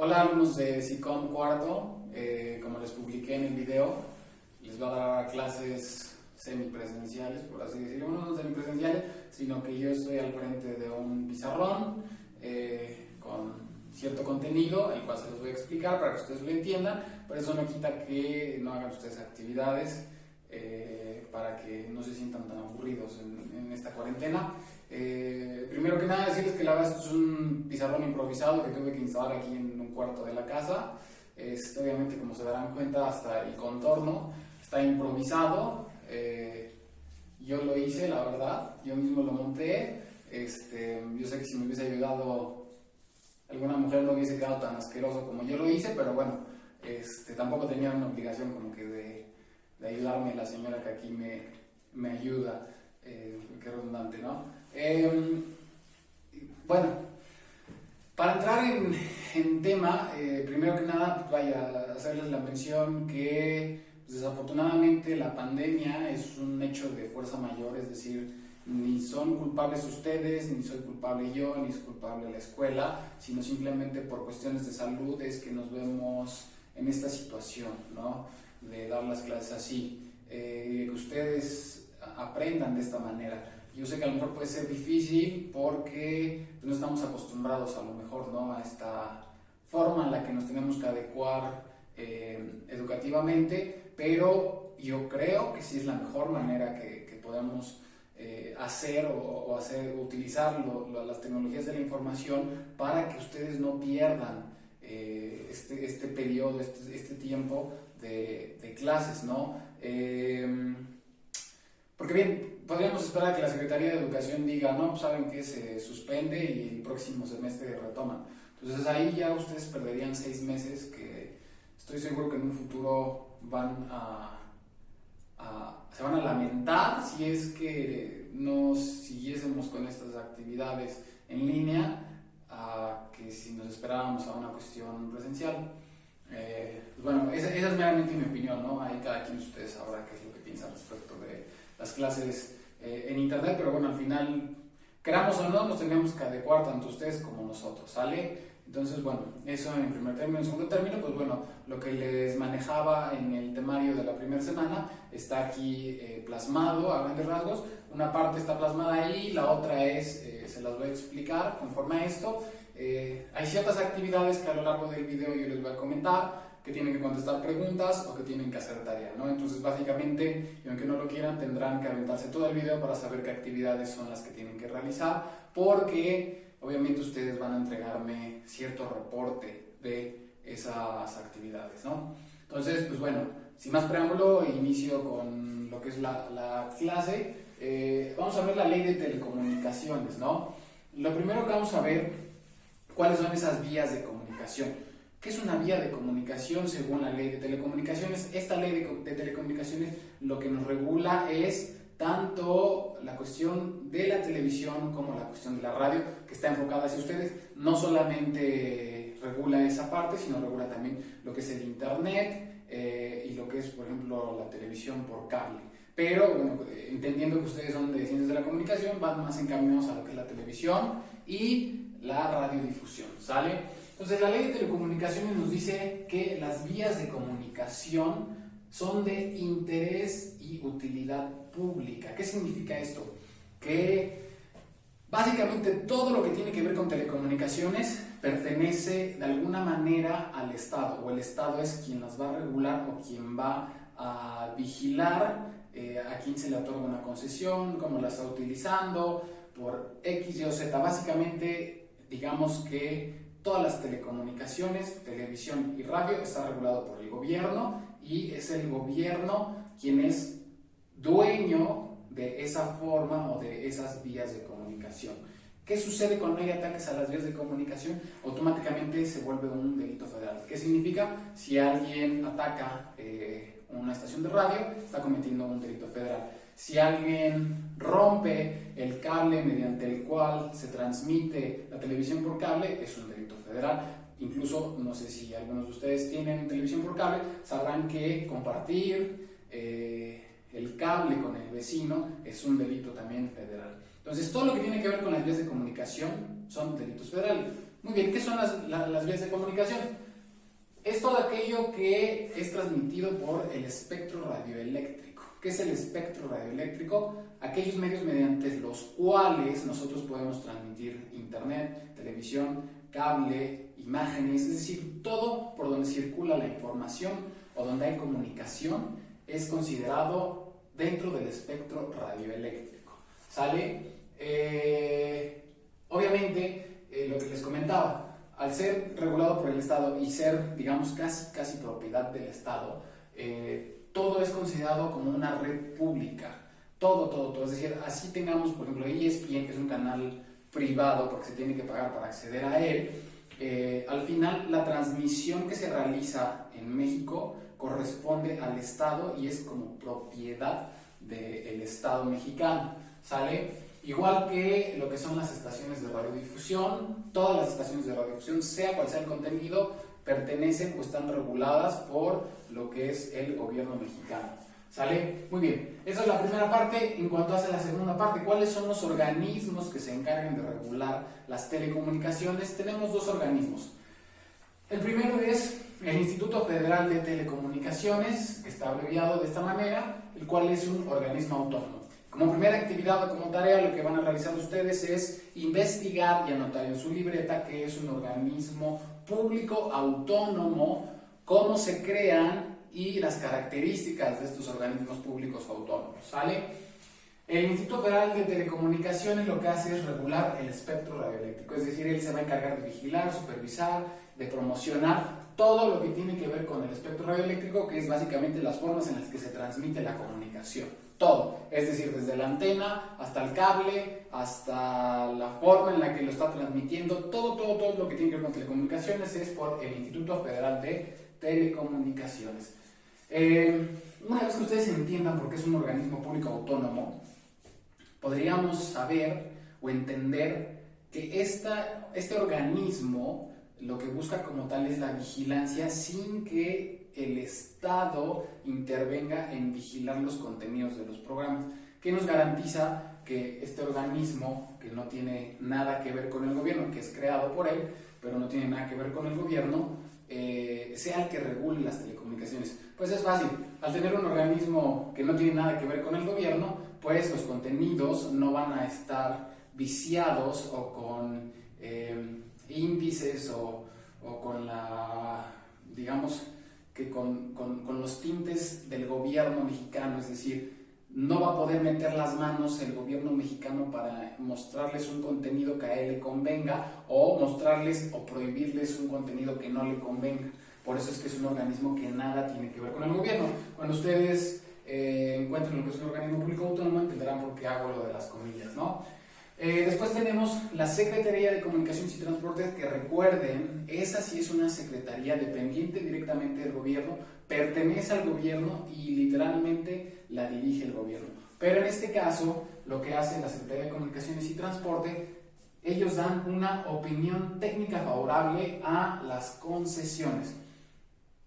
Hola alumnos de SICOM cuarto, como les publiqué en el video, les va a dar clases semipresenciales, por así decirlo. No son semipresenciales, sino que yo estoy al frente de un pizarrón con cierto contenido, el cual se los voy a explicar para que ustedes lo entiendan, pero eso no quita que no hagan ustedes actividades para que no se sientan tan aburridos en esta cuarentena. Primero que nada decirles que la verdad esto es un pizarrón improvisado que tuve que instalar aquí en un cuarto de la casa. Obviamente, como se darán cuenta, hasta el contorno está improvisado. Yo lo hice, la verdad, yo mismo lo monté. Yo sé que si me hubiese ayudado alguna mujer no hubiese quedado tan asqueroso como yo lo hice, pero bueno, tampoco tenía una obligación como que de ayudarme la señora que aquí me ayuda. Qué redundante, ¿no? Bueno, para entrar en tema, primero que nada, vaya a hacerles la mención que desafortunadamente la pandemia es un hecho de fuerza mayor, es decir, ni son culpables ustedes, ni soy culpable yo, ni es culpable la escuela, sino simplemente por cuestiones de salud es que nos vemos en esta situación, ¿no? De dar las clases así, que ustedes aprendan de esta manera. Yo sé que a lo mejor puede ser difícil porque no estamos acostumbrados a lo mejor, ¿no?, a esta forma en la que nos tenemos que adecuar educativamente, pero yo creo que sí es la mejor manera que podemos hacer o utilizar las tecnologías de la información para que ustedes no pierdan este periodo, este tiempo de clases, ¿no? Porque bien, podríamos esperar que la Secretaría de Educación diga, no, pues saben que se suspende y el próximo semestre retoman. Entonces ahí ya ustedes perderían 6 meses que estoy seguro que en un futuro se van a lamentar si es que no siguiésemos con estas actividades en línea, que si nos esperábamos a una cuestión presencial. Bueno, esa es meramente mi opinión, ¿no? Ahí cada quien de ustedes sabrá qué es lo que piensa respecto de las clases en internet, pero bueno, al final, queramos o no, nos tenemos que adecuar tanto ustedes como nosotros, ¿sale? Entonces, bueno, eso en primer término. En segundo término, pues bueno, lo que les manejaba en el temario de la primera semana está aquí plasmado a grandes rasgos. Una parte está plasmada ahí, la otra se las voy a explicar conforme a esto. Hay ciertas actividades que a lo largo del video yo les voy a comentar, que tienen que contestar preguntas o que tienen que hacer tarea, ¿no? Entonces, básicamente, y aunque no lo quieran, tendrán que aventarse todo el video para saber qué actividades son las que tienen que realizar, porque obviamente ustedes van a entregarme cierto reporte de esas actividades, ¿no? Entonces, pues bueno, sin más preámbulo, inicio con lo que es la clase. Vamos a ver la ley de telecomunicaciones, ¿no? Lo primero que vamos a ver, ¿cuáles son esas vías de comunicación? ¿Qué es una vía de comunicación según la ley de telecomunicaciones? Esta ley de telecomunicaciones lo que nos regula es tanto la cuestión de la televisión como la cuestión de la radio, que está enfocada hacia ustedes. No solamente regula esa parte, sino regula también lo que es el internet y lo que es, por ejemplo, la televisión por cable. Pero, bueno, entendiendo que ustedes son de ciencias de la comunicación, van más encaminados a lo que es la televisión y la radiodifusión, ¿sale? Entonces, la ley de telecomunicaciones nos dice que las vías de comunicación son de interés y utilidad pública. ¿Qué significa esto? Que básicamente todo lo que tiene que ver con telecomunicaciones pertenece de alguna manera al Estado, o el Estado es quien las va a regular o quien va a vigilar a quién se le otorga una concesión, cómo la está utilizando, por X, Y o Z. Básicamente, digamos que todas las telecomunicaciones, televisión y radio está regulado por el gobierno y es el gobierno quien es dueño de esa forma o de esas vías de comunicación. ¿Qué sucede cuando hay ataques a las vías de comunicación? Automáticamente se vuelve un delito federal. ¿Qué significa? Si alguien ataca una estación de radio, está cometiendo un delito federal. Si alguien rompe el cable mediante el cual se transmite la televisión por cable, es un delito federal. Incluso, no sé si algunos de ustedes tienen televisión por cable, sabrán que compartir el cable con el vecino es un delito también federal. Entonces, todo lo que tiene que ver con las vías de comunicación son delitos federales. Muy bien, ¿qué son las vías de comunicación? Es todo aquello que es transmitido por el espectro radioeléctrico. ¿Qué es el espectro radioeléctrico? Aquellos medios mediante los cuales nosotros podemos transmitir internet, televisión, cable, imágenes, es decir, todo por donde circula la información o donde hay comunicación es considerado dentro del espectro radioeléctrico. ¿Sale? Obviamente, lo que les comentaba, al ser regulado por el Estado y ser, digamos, casi propiedad del Estado, todo es considerado como una red pública. Todo. Es decir, así tengamos, por ejemplo, ESPN, que es un canal privado porque se tiene que pagar para acceder a él, al final la transmisión que se realiza en México corresponde al Estado y es como propiedad del Estado mexicano, ¿sale? Igual que lo que son las estaciones de radiodifusión, todas las estaciones de radiodifusión, sea cual sea el contenido, pertenecen o están reguladas por lo que es el gobierno mexicano, ¿sale? Muy bien, esa es la primera parte. En cuanto a la segunda parte, ¿cuáles son los organismos que se encargan de regular las telecomunicaciones? Tenemos dos organismos. El primero es el Instituto Federal de Telecomunicaciones, que está abreviado de esta manera, el cual es un organismo autónomo. Como primera actividad o como tarea, lo que van a realizar ustedes es investigar y anotar en su libreta que es un organismo público autónomo, cómo se crean y las características de estos organismos públicos autónomos, ¿sale? El Instituto Federal de Telecomunicaciones lo que hace es regular el espectro radioeléctrico, es decir, él se va a encargar de vigilar, supervisar, de promocionar todo lo que tiene que ver con el espectro radioeléctrico, que es básicamente las formas en las que se transmite la comunicación. Todo, es decir, desde la antena hasta el cable, hasta la forma en la que lo está transmitiendo, todo lo que tiene que ver con telecomunicaciones es por el Instituto Federal de Telecomunicaciones. Una vez que ustedes entiendan por qué es un organismo público autónomo, podríamos saber o entender que este organismo lo que busca como tal es la vigilancia sin que el Estado intervenga en vigilar los contenidos de los programas. ¿Qué nos garantiza que este organismo, que no tiene nada que ver con el gobierno, que es creado por él, pero no tiene nada que ver con el gobierno, sea el que regule las telecomunicaciones? Pues es fácil. Al tener un organismo que no tiene nada que ver con el gobierno, pues los contenidos no van a estar viciados o con índices o con digamos que con los tintes del gobierno mexicano, es decir, no va a poder meter las manos el gobierno mexicano para mostrarles un contenido que a él le convenga o mostrarles o prohibirles un contenido que no le convenga. Por eso es que es un organismo que nada tiene que ver con el gobierno. Cuando ustedes encuentren lo que es un organismo público autónomo, entenderán por qué hago lo de las comillas, ¿no? Después tenemos la Secretaría de Comunicaciones y Transportes, que recuerden, esa sí es una secretaría dependiente directamente del gobierno, pertenece al gobierno y literalmente la dirige el gobierno. Pero en este caso, lo que hace la Secretaría de Comunicaciones y Transporte, ellos dan una opinión técnica favorable a las concesiones.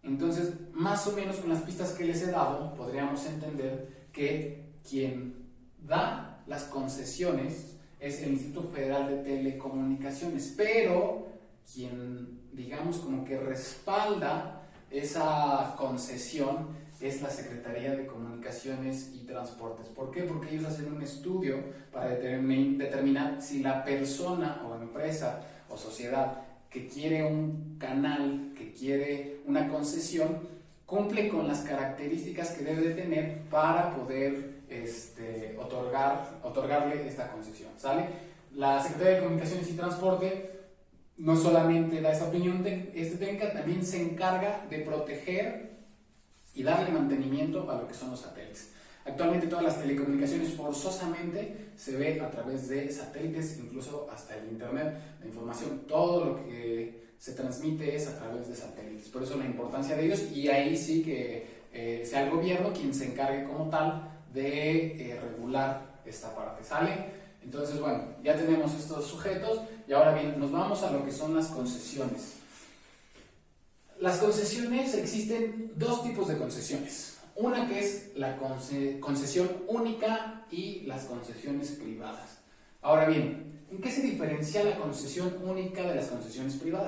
Entonces, más o menos con las pistas que les he dado, podríamos entender que quien da las concesiones es el Instituto Federal de Telecomunicaciones, pero quien, digamos, como que respalda esa concesión es la Secretaría de Comunicaciones y Transportes. ¿Por qué? Porque ellos hacen un estudio para determinar si la persona o empresa o sociedad que quiere un canal, que quiere una concesión, cumple con las características que debe de tener para poder otorgarle esta concesión, ¿sale? La Secretaría de Comunicaciones y Transporte no solamente da esa opinión técnica, también se encarga de proteger y darle mantenimiento a lo que son los satélites. Actualmente todas las telecomunicaciones forzosamente se ve a través de satélites, incluso hasta el internet, la información, todo lo que se transmite es a través de satélites. Por eso la importancia de ellos, y ahí sí que sea el gobierno quien se encargue como tal de regular esta parte, ¿sale? Entonces, bueno, ya tenemos estos sujetos y ahora bien, nos vamos a lo que son las concesiones. Las concesiones, existen dos tipos de concesiones. Una que es la concesión única y las concesiones privadas. Ahora bien, ¿En qué se diferencia la concesión única de las concesiones privadas?